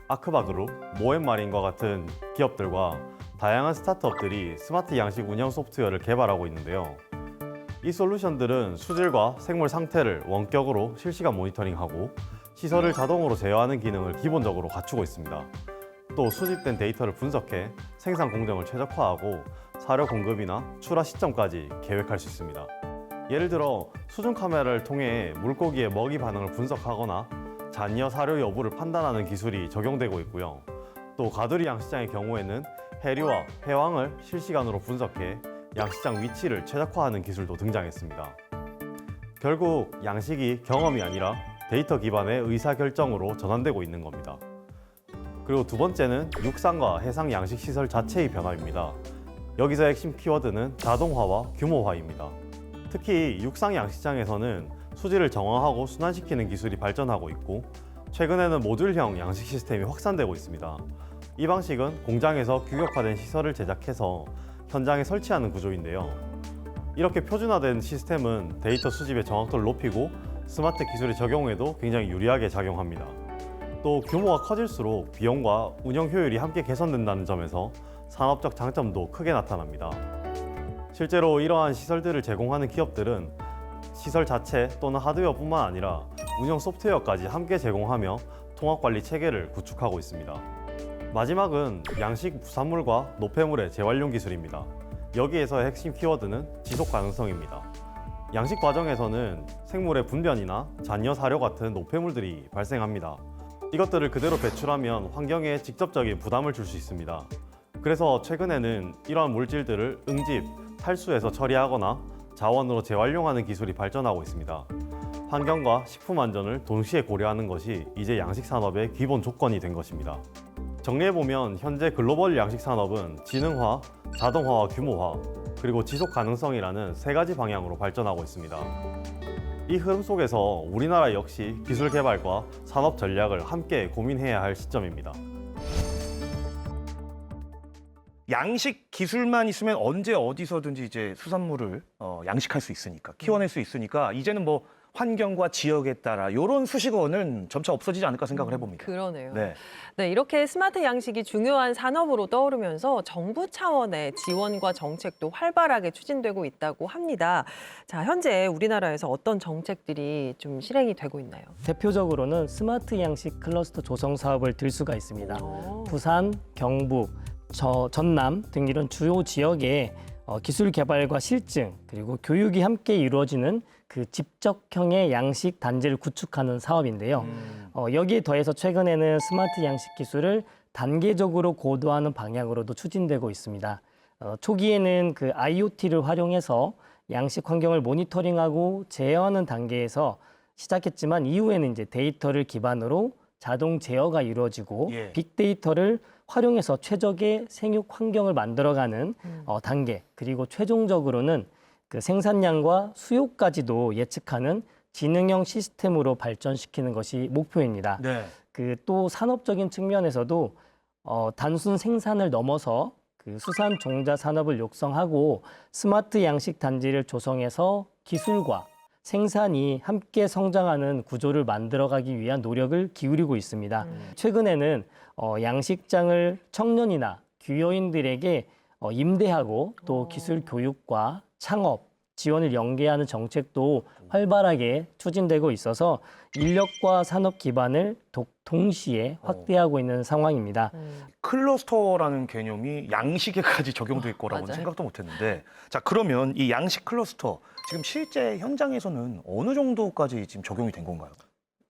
아크바그룹, 모엔마린과 같은 기업들과 다양한 스타트업들이 스마트 양식 운영 소프트웨어를 개발하고 있는데요. 이 솔루션들은 수질과 생물 상태를 원격으로 실시간 모니터링하고 시설을 자동으로 제어하는 기능을 기본적으로 갖추고 있습니다. 또 수집된 데이터를 분석해 생산 공정을 최적화하고 사료 공급이나 출하 시점까지 계획할 수 있습니다. 예를 들어 수중 카메라를 통해 물고기의 먹이 반응을 분석하거나 잔여 사료 여부를 판단하는 기술이 적용되고 있고요. 또 가두리 양식장의 경우에는 해류와 해왕을 실시간으로 분석해 양식장 위치를 최적화하는 기술도 등장했습니다. 결국 양식이 경험이 아니라 데이터 기반의 의사결정으로 전환되고 있는 겁니다. 그리고 두 번째는 육상과 해상 양식 시설 자체의 변화입니다. 여기서 핵심 키워드는 자동화와 규모화입니다. 특히 육상 양식장에서는 수질을 정화하고 순환시키는 기술이 발전하고 있고 최근에는 모듈형 양식 시스템이 확산되고 있습니다. 이 방식은 공장에서 규격화된 시설을 제작해서 현장에 설치하는 구조인데요. 이렇게 표준화된 시스템은 데이터 수집의 정확도를 높이고 스마트 기술의 적용에도 굉장히 유리하게 작용합니다. 또 규모가 커질수록 비용과 운영 효율이 함께 개선된다는 점에서 산업적 장점도 크게 나타납니다. 실제로 이러한 시설들을 제공하는 기업들은 시설 자체 또는 하드웨어뿐만 아니라 운영 소프트웨어까지 함께 제공하며 통합관리 체계를 구축하고 있습니다. 마지막은 양식 부산물과 노폐물의 재활용 기술입니다. 여기에서의 핵심 키워드는 지속 가능성입니다. 양식 과정에서는 생물의 분변이나 잔여 사료 같은 노폐물들이 발생합니다. 이것들을 그대로 배출하면 환경에 직접적인 부담을 줄 수 있습니다. 그래서 최근에는 이러한 물질들을 응집, 탈수해서 처리하거나 자원으로 재활용하는 기술이 발전하고 있습니다. 환경과 식품 안전을 동시에 고려하는 것이 이제 양식 산업의 기본 조건이 된 것입니다. 정리해보면 현재 글로벌 양식 산업은 지능화, 자동화와 규모화, 그리고 지속 가능성이라는 세 가지 방향으로 발전하고 있습니다. 이 흐름 속에서 우리나라 역시 기술 개발과 산업 전략을 함께 고민해야 할 시점입니다. 양식 기술만 있으면 언제 어디서든지 이제 수산물을 양식할 수 있으니까, 키워낼 수 있으니까 이제는 뭐 환경과 지역에 따라 이런 수식어는 점차 없어지지 않을까 생각을 해봅니다. 그러네요. 네. 네, 이렇게 스마트 양식이 중요한 산업으로 떠오르면서 정부 차원의 지원과 정책도 활발하게 추진되고 있다고 합니다. 자, 현재 우리나라에서 어떤 정책들이 좀 실행이 되고 있나요? 대표적으로는 스마트 양식 클러스터 조성 사업을 들 수가 있습니다. 오. 부산, 경북, 전남 등 이런 주요 지역에 기술 개발과 실증 그리고 교육이 함께 이루어지는 그 집적형의 양식 단지를 구축하는 사업인데요. 여기에 더해서 최근에는 스마트 양식 기술을 단계적으로 고도화하는 방향으로도 추진되고 있습니다. 초기에는 그 IoT를 활용해서 양식 환경을 모니터링하고 제어하는 단계에서 시작했지만 이후에는 이제 데이터를 기반으로 자동 제어가 이루어지고 예. 빅데이터를 활용해서 최적의 생육 환경을 만들어가는 단계 그리고 최종적으로는 그 생산량과 수요까지도 예측하는 지능형 시스템으로 발전시키는 것이 목표입니다. 네. 그 또 산업적인 측면에서도 단순 생산을 넘어서 그 수산 종자 산업을 육성하고 스마트 양식 단지를 조성해서 기술과 생산이 함께 성장하는 구조를 만들어가기 위한 노력을 기울이고 있습니다. 최근에는 양식장을 청년이나 귀여인들에게 임대하고 또 기술 교육과 창업, 지원을 연계하는 정책도 활발하게 추진되고 있어서 인력과 산업 기반을 동시에 확대하고 있는 상황입니다. 클러스터라는 개념이 양식에까지 적용될 거라고는 맞아요. 생각도 못했는데, 자, 그러면 이 양식 클러스터 지금 실제 현장에서는 어느 정도까지 지금 적용이 된 건가요?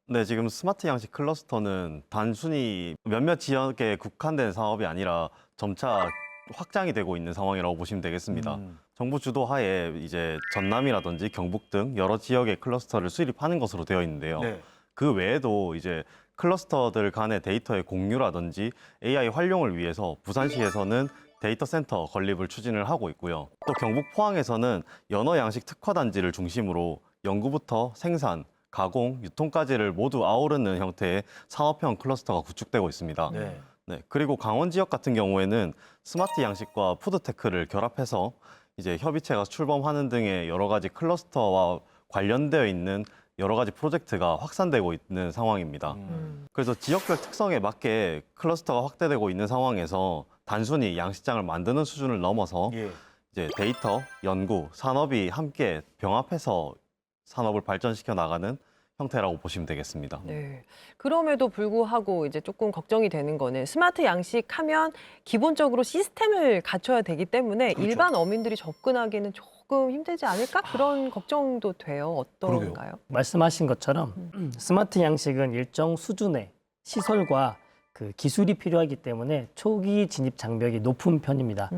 네, 지금 스마트 양식 클러스터는 단순히 몇몇 지역에 국한된 사업이 아니라 점차 확장이 되고 있는 상황이라고 보시면 되겠습니다. 정부 주도하에 이제 전남이라든지 경북 등 여러 지역의 클러스터를 수립하는 것으로 되어 있는데요. 네. 그 외에도 이제 클러스터들 간의 데이터의 공유라든지 AI 활용을 위해서 부산시에서는 데이터 센터 건립을 추진을 하고 있고요. 또 경북 포항에서는 연어 양식 특화 단지를 중심으로 연구부터 생산, 가공, 유통까지를 모두 아우르는 형태의 산업형 클러스터가 구축되고 있습니다. 네. 네, 그리고 강원 지역 같은 경우에는 스마트 양식과 푸드테크를 결합해서 이제 협의체가 출범하는 등의 여러 가지 클러스터와 관련되어 있는 여러 가지 프로젝트가 확산되고 있는 상황입니다. 그래서 지역별 특성에 맞게 클러스터가 확대되고 있는 상황에서 단순히 양식장을 만드는 수준을 넘어서 예. 이제 데이터, 연구, 산업이 함께 병합해서 산업을 발전시켜 나가는 형태라고 보시면 되겠습니다. 네. 그럼에도 불구하고 이제 조금 걱정이 되는 거는 스마트 양식하면 기본적으로 시스템을 갖춰야 되기 때문에 그렇죠. 일반 어민들이 접근하기는 조금 힘들지 않을까? 그런 걱정도 돼요. 어떤가요? 말씀하신 것처럼 스마트 양식은 일정 수준의 시설과 그 기술이 필요하기 때문에 초기 진입 장벽이 높은 편입니다.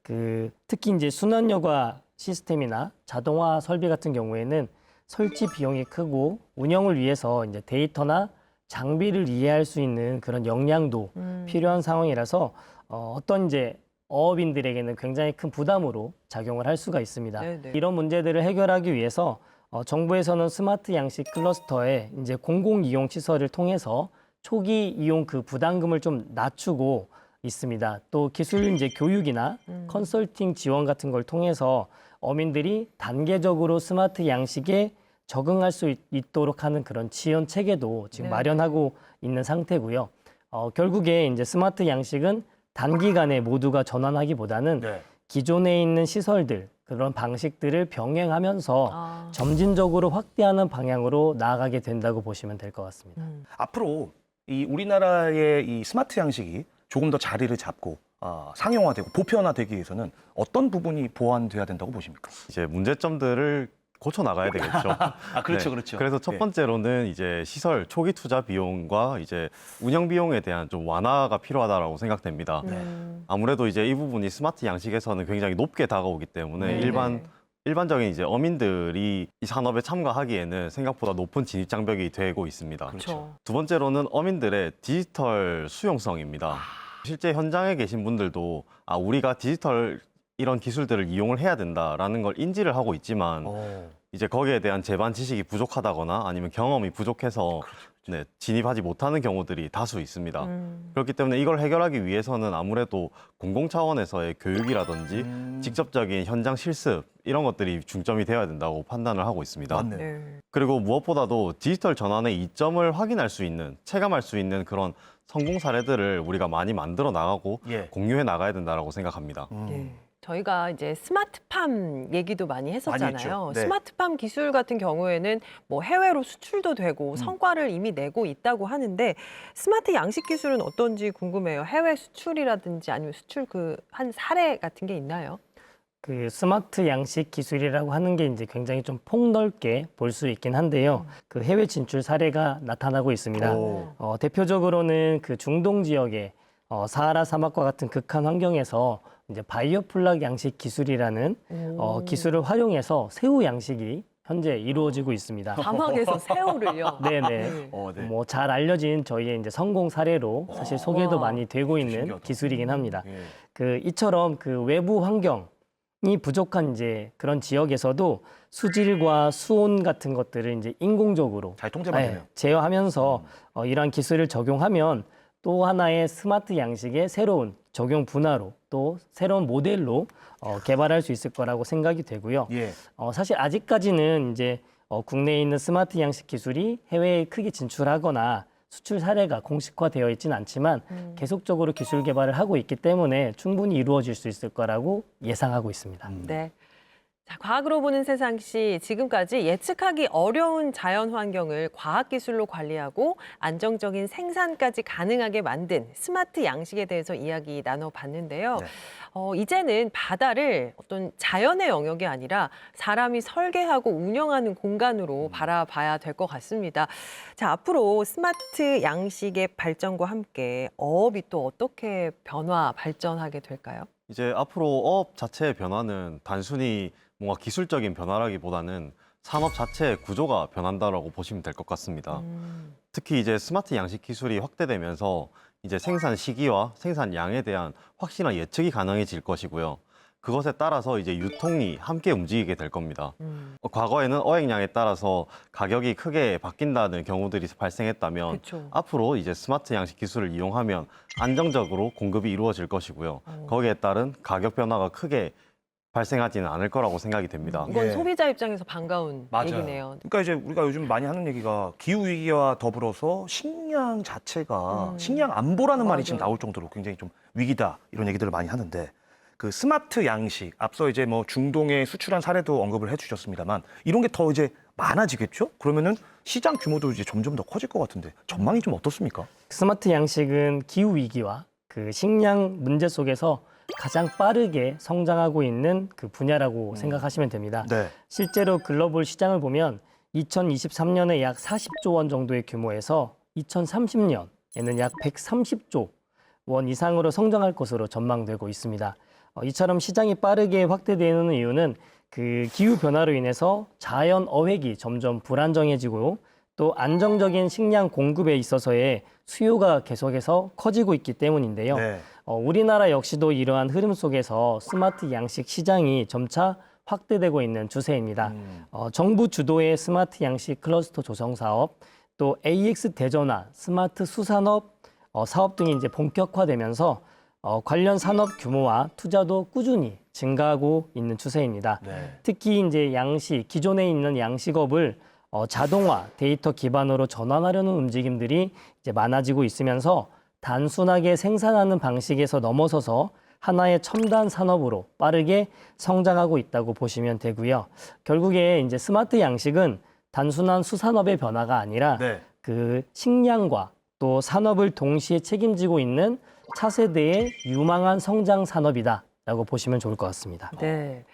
그 특히 이제 순환여과 시스템이나 자동화 설비 같은 경우에는 설치 비용이 크고 운영을 위해서 이제 데이터나 장비를 이해할 수 있는 그런 역량도 필요한 상황이라서 어떤 이제 어업인들에게는 굉장히 큰 부담으로 작용을 할 수가 있습니다. 네네. 이런 문제들을 해결하기 위해서 정부에서는 스마트 양식 클러스터에 이제 공공 이용 시설을 통해서 초기 이용 그 부담금을 좀 낮추고 있습니다. 또 기술 이제 교육이나 컨설팅 지원 같은 걸 통해서 어민들이 단계적으로 스마트 양식에 적응할 수 있도록 하는 그런 지원 체계도 지금 네. 마련하고 있는 상태고요. 결국에 이제 스마트 양식은 단기간에 모두가 전환하기보다는 네. 기존에 있는 시설들 그런 방식들을 병행하면서 아. 점진적으로 확대하는 방향으로 나아가게 된다고 보시면 될 것 같습니다. 앞으로 이 우리나라의 이 스마트 양식이 조금 더 자리를 잡고 상용화되고 보편화되기 위해서는 어떤 부분이 보완돼야 된다고 보십니까? 이제 문제점들을 고쳐 나가야 되겠죠. 그렇죠, 네. 그렇죠. 그래서 첫 번째로는 이제 시설 초기 투자 비용과 이제 운영 비용에 대한 좀 완화가 필요하다라고 생각됩니다. 아무래도 이제 이 부분이 스마트 양식에서는 굉장히 높게 다가오기 때문에 일반적인 이제 어민들이 이 산업에 참가하기에는 생각보다 높은 진입 장벽이 되고 있습니다. 그렇죠. 두 번째로는 어민들의 디지털 수용성입니다. 실제 현장에 계신 분들도 우리가 디지털 이런 기술들을 이용을 해야 된다라는 걸 인지를 하고 있지만 이제 거기에 대한 제반 지식이 부족하다거나 아니면 경험이 부족해서 네, 진입하지 못하는 경우들이 다수 있습니다. 그렇기 때문에 이걸 해결하기 위해서는 아무래도 공공 차원에서의 교육이라든지 직접적인 현장 실습 이런 것들이 중점이 되어야 된다고 판단을 하고 있습니다. 맞네요. 네. 그리고 무엇보다도 디지털 전환의 이점을 확인할 수 있는, 체감할 수 있는 그런 성공 사례들을 우리가 많이 만들어 나가고 예. 공유해 나가야 된다고 생각합니다. 네. 저희가 이제 스마트팜 얘기도 많이 했었잖아요. 많이 했죠. 네. 스마트팜 기술 같은 경우에는 뭐 해외로 수출도 되고 성과를 이미 내고 있다고 하는데 스마트 양식 기술은 어떤지 궁금해요. 해외 수출이라든지 아니면 수출 그 한 사례 같은 게 있나요? 그 스마트 양식 기술이라고 하는 게 이제 굉장히 좀 폭넓게 볼 수 있긴 한데요. 그 해외 진출 사례가 나타나고 있습니다. 오. 대표적으로는 그 중동 지역의 사하라 사막과 같은 극한 환경에서 이제 바이오 플락 양식 기술이라는 기술을 활용해서 새우 양식이 현재 이루어지고 있습니다. 사막에서 새우를요. 네네. 네. 네. 뭐 잘 알려진 저희의 이제 성공 사례로 사실 소개도 와. 많이 되고 있는 신기하다. 기술이긴 합니다. 예. 그 이처럼 그 외부 환경이 부족한 이제 그런 지역에서도 수질과 수온 같은 것들을 이제 인공적으로 잘 통제만 되면. 제어하면서 이러한 기술을 적용하면 또 하나의 스마트 양식의 새로운 적용 분야로 또 새로운 모델로 개발할 수 있을 거라고 생각이 되고요. 예. 사실 아직까지는 이제 국내에 있는 스마트 양식 기술이 해외에 크게 진출하거나 수출 사례가 공식화되어 있지는 않지만 계속적으로 기술 개발을 하고 있기 때문에 충분히 이루어질 수 있을 거라고 예상하고 있습니다. 네. 자, 과학으로 보는 세상시 지금까지 예측하기 어려운 자연 환경을 과학 기술로 관리하고 안정적인 생산까지 가능하게 만든 스마트 양식에 대해서 이야기 나눠봤는데요. 네. 이제는 바다를 어떤 자연의 영역이 아니라 사람이 설계하고 운영하는 공간으로 바라봐야 될 것 같습니다. 자, 앞으로 스마트 양식의 발전과 함께 어업이 또 어떻게 발전하게 될까요? 이제 앞으로 어업 자체의 변화는 단순히 뭔가 기술적인 변화라기보다는 산업 자체의 구조가 변한다라고 보시면 될 것 같습니다. 특히 이제 스마트 양식 기술이 확대되면서 이제 생산 시기와 생산량에 대한 확실한 예측이 가능해질 것이고요. 그것에 따라서 이제 유통이 함께 움직이게 될 겁니다. 과거에는 어획량에 따라서 가격이 크게 바뀐다는 경우들이 발생했다면 그렇죠. 앞으로 이제 스마트 양식 기술을 이용하면 안정적으로 공급이 이루어질 것이고요. 거기에 따른 가격 변화가 크게 발생하지는 않을 거라고 생각이 됩니다. 이건 예. 소비자 입장에서 반가운 맞아요. 얘기네요. 그러니까 이제 우리가 요즘 많이 하는 얘기가 기후 위기와 더불어서 식량 자체가 식량 안보라는 말이 지금 맞아요. 나올 정도로 굉장히 좀 위기다 이런 얘기들을 많이 하는데 그 스마트 양식 앞서 이제 뭐 중동에 수출한 사례도 언급을 해주셨습니다만 이런 게 더 이제 많아지겠죠? 그러면은 시장 규모도 이제 점점 더 커질 것 같은데 전망이 좀 어떻습니까? 스마트 양식은 기후 위기와 그 식량 문제 속에서 가장 빠르게 성장하고 있는 그 분야라고 생각하시면 됩니다. 네. 실제로 글로벌 시장을 보면 2023년에 약 40조 원 정도의 규모에서 2030년 에는 약 130조 원 이상으로 성장할 것으로 전망되고 있습니다. 이처럼 시장이 빠르게 확대되는 이유는 그 기후 변화로 인해서 자연 어획이 점점 불안정해지고 또 안정적인 식량 공급에 있어서의 수요가 계속해서 커지고 있기 때문인데요. 네. 우리나라 역시도 이러한 흐름 속에서 스마트 양식 시장이 점차 확대되고 있는 추세입니다. 정부 주도의 스마트 양식 클러스터 조성 사업, 또 AX 대전화, 스마트 수산업 사업 등이 이제 본격화되면서 관련 산업 규모와 투자도 꾸준히 증가하고 있는 추세입니다. 네. 특히 이제 양식, 기존에 있는 양식업을 자동화, 데이터 기반으로 전환하려는 움직임들이 이제 많아지고 있으면서 단순하게 생산하는 방식에서 넘어서서 하나의 첨단 산업으로 빠르게 성장하고 있다고 보시면 되고요. 결국에 이제 스마트 양식은 단순한 수산업의 변화가 아니라 네. 그 식량과 또 산업을 동시에 책임지고 있는 차세대의 유망한 성장 산업이다라고 보시면 좋을 것 같습니다. 네.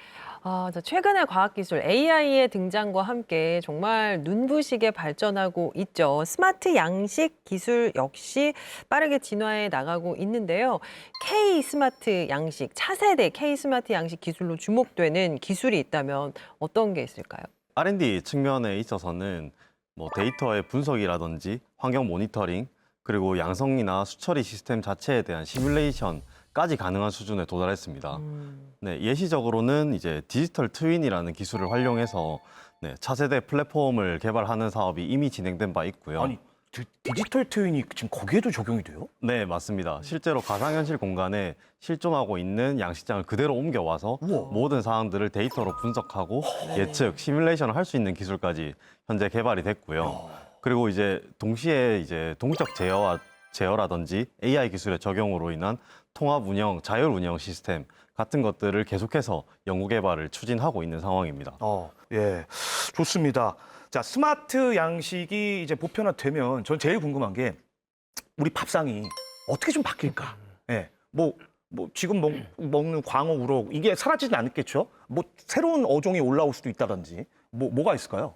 자, 최근의 과학기술 AI의 등장과 함께 정말 눈부시게 발전하고 있죠. 스마트 양식 기술 역시 빠르게 진화해 나가고 있는데요. K 스마트 양식, 차세대 K 스마트 양식 기술로 주목되는 기술이 있다면 어떤 게 있을까요? R&D 측면에 있어서는 뭐 데이터의 분석이라든지 환경 모니터링, 그리고 양성이나 수처리 시스템 자체에 대한 시뮬레이션까지 가능한 수준에 도달했습니다. 네, 예시적으로는 이제 디지털 트윈이라는 기술을 활용해서 네, 차세대 플랫폼을 개발하는 사업이 이미 진행된 바 있고요. 아니, 디지털 트윈이 지금 거기에도 적용이 돼요? 네, 맞습니다. 실제로 가상현실 공간에 실존하고 있는 양식장을 그대로 옮겨와서 우와. 모든 사항들을 데이터로 분석하고 예측, 시뮬레이션을 할 수 있는 기술까지 현재 개발이 됐고요. 그리고 이제 동시에 이제 동적 제어라든지 AI 기술의 적용으로 인한 통합 운영, 자율 운영 시스템 같은 것들을 계속해서 연구 개발을 추진하고 있는 상황입니다. 예, 좋습니다. 자, 스마트 양식이 이제 보편화되면 전 제일 궁금한 게 우리 밥상이 어떻게 좀 바뀔까? 예, 뭐 지금 먹는 광어, 우럭 이게 사라지진 않겠죠? 뭐 새로운 어종이 올라올 수도 있다든지 뭐가 있을까요?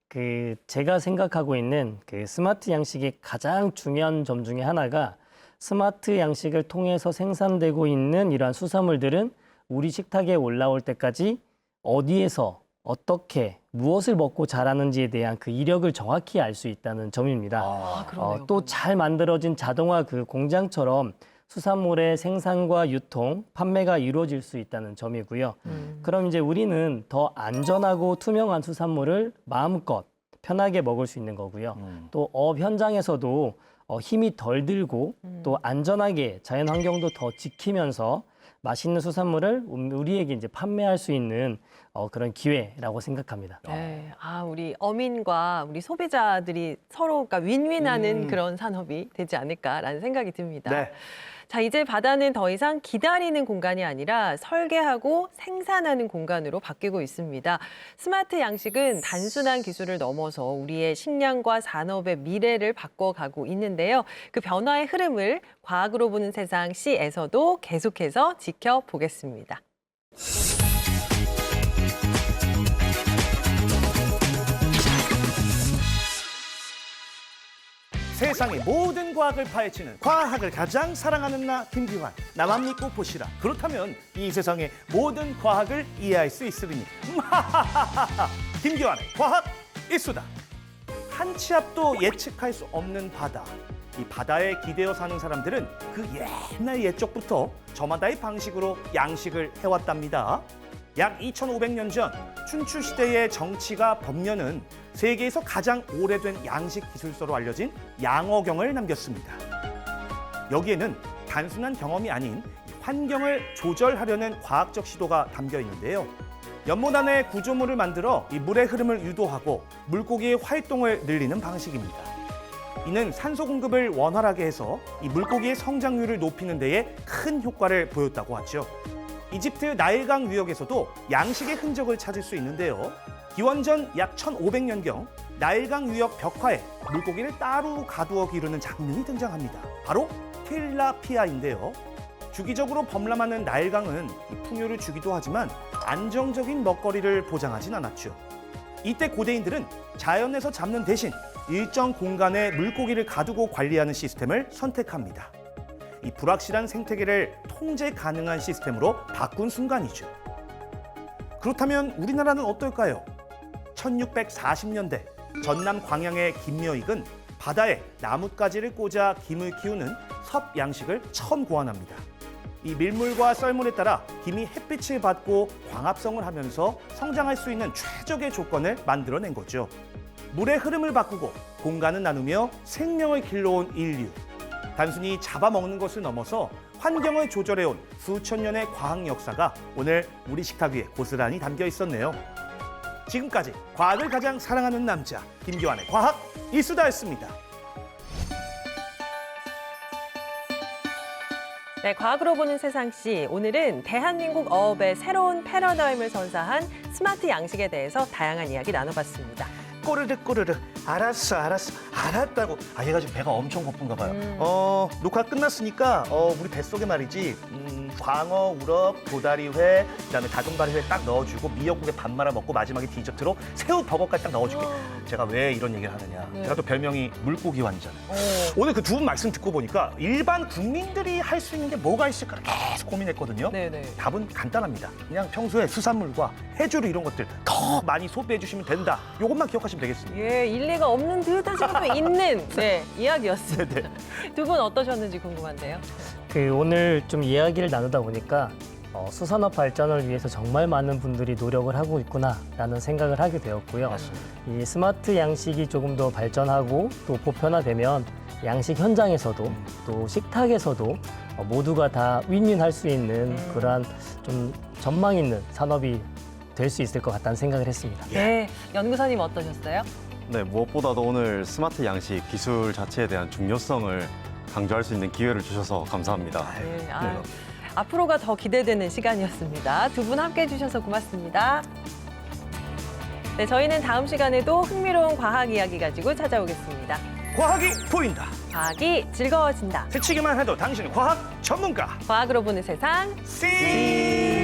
그 제가 생각하고 있는 그 스마트 양식의 가장 중요한 점 중에 하나가 스마트 양식을 통해서 생산되고 있는 이러한 수산물들은 우리 식탁에 올라올 때까지 어디에서 어떻게 무엇을 먹고 자라는지에 대한 그 이력을 정확히 알 수 있다는 점입니다. 그러네요. 또 잘 만들어진 자동화 그 공장처럼 수산물의 생산과 유통, 판매가 이루어질 수 있다는 점이고요. 그럼 이제 우리는 더 안전하고 투명한 수산물을 마음껏 편하게 먹을 수 있는 거고요. 또 업 현장에서도 힘이 덜 들고 또 안전하게 자연 환경도 더 지키면서 맛있는 수산물을 우리에게 이제 판매할 수 있는 그런 기회라고 생각합니다. 네. 우리 어민과 우리 소비자들이 서로 그러니까 윈윈하는 그런 산업이 되지 않을까라는 생각이 듭니다. 네. 자, 이제 바다는 더 이상 기다리는 공간이 아니라 설계하고 생산하는 공간으로 바뀌고 있습니다. 스마트 양식은 단순한 기술을 넘어서 우리의 식량과 산업의 미래를 바꿔가고 있는데요. 그 변화의 흐름을 과학으로 보는 세상 C에서도 계속해서 지켜보겠습니다. 세상의 모든 과학을 파헤치는 과학을 가장 사랑하는 나 김기환, 나만 믿고 보시라. 그렇다면 이 세상의 모든 과학을 이해할 수 있으리니 김기환의 과학 일수다. 한 치 앞도 예측할 수 없는 바다. 이 바다에 기대어 사는 사람들은 그 옛날 옛적부터 저마다의 방식으로 양식을 해왔답니다. 약 2500년 전 춘추 시대의 정치가 법년은 세계에서 가장 오래된 양식 기술서로 알려진 양어경을 남겼습니다. 여기에는 단순한 경험이 아닌 환경을 조절하려는 과학적 시도가 담겨 있는데요. 연못 안에 구조물을 만들어 이 물의 흐름을 유도하고 물고기의 활동을 늘리는 방식입니다. 이는 산소 공급을 원활하게 해서 이 물고기의 성장률을 높이는 데에 큰 효과를 보였다고 하죠. 이집트 나일강 유역에서도 양식의 흔적을 찾을 수 있는데요. 기원전 약 1500년경 나일강 유역 벽화에 물고기를 따로 가두어 기르는 장면이 등장합니다. 바로 틸라피아인데요. 주기적으로 범람하는 나일강은 풍요를 주기도 하지만 안정적인 먹거리를 보장하진 않았죠. 이때 고대인들은 자연에서 잡는 대신 일정 공간에 물고기를 가두고 관리하는 시스템을 선택합니다. 이 불확실한 생태계를 통제 가능한 시스템으로 바꾼 순간이죠. 그렇다면 우리나라는 어떨까요? 1640년대 전남 광양의 김여익은 바다에 나뭇가지를 꽂아 김을 키우는 섭 양식을 처음 고안합니다. 이 밀물과 썰물에 따라 김이 햇빛을 받고 광합성을 하면서 성장할 수 있는 최적의 조건을 만들어낸 거죠. 물의 흐름을 바꾸고 공간을 나누며 생명을 길러온 인류. 단순히 잡아먹는 것을 넘어서 환경을 조절해온 수천 년의 과학 역사가 오늘 우리 식탁 위에 고스란히 담겨 있었네요. 지금까지 과학을 가장 사랑하는 남자 김기환의 과학 이수다였습니다. 네, 과학으로 보는 세상시 오늘은 대한민국 어업의 새로운 패러다임을 선사한 스마트 양식에 대해서 다양한 이야기 나눠봤습니다. 꼬르륵 알았다고. 얘가 지금 배가 엄청 고픈가 봐요. 녹화 끝났으니까 우리 뱃속에 말이지 광어, 우럭, 도다리회, 그다음에 다금바리회 딱 넣어주고 미역국에 밥 말아 먹고 마지막에 디저트로 새우 버거까지 딱 넣어줄게. 제가 왜 이런 얘기를 하느냐. 제가 또 별명이 물고기 왕이잖아요. 오늘 그 두 분 말씀 듣고 보니까 일반 국민들이 할 수 있는 게 뭐가 있을까 계속 고민했거든요. 네네. 답은 간단합니다. 그냥 평소에 수산물과 해조류 이런 것들 더 많이 소비해 주시면 된다. 이것만 기억하시면 되겠습니다. 예, 일리가 없는 듯 하지만 또 있는 네, 이야기였습니다. 네. 두 분 어떠셨는지 궁금한데요. 오늘 좀 이야기를 나누다 보니까 수산업 발전을 위해서 정말 많은 분들이 노력을 하고 있구나라는 생각을 하게 되었고요. 맞습니다. 이 스마트 양식이 조금 더 발전하고 또 보편화되면 양식 현장에서도 또 식탁에서도 모두가 다 윈윈할 수 있는 그러한 좀 전망 있는 산업이 될 수 있을 것 같다는 생각을 했습니다. 네, 연구사님 어떠셨어요? 네, 무엇보다도 오늘 스마트 양식 기술 자체에 대한 중요성을 강조할 수 있는 기회를 주셔서 감사합니다. 네, 앞으로가 더 기대되는 시간이었습니다. 두 분 함께해 주셔서 고맙습니다. 네, 저희는 다음 시간에도 흥미로운 과학 이야기 가지고 찾아오겠습니다. 과학이 보인다. 과학이 즐거워진다. 스치기만 해도 당신은 과학 전문가. 과학으로 보는 세상. See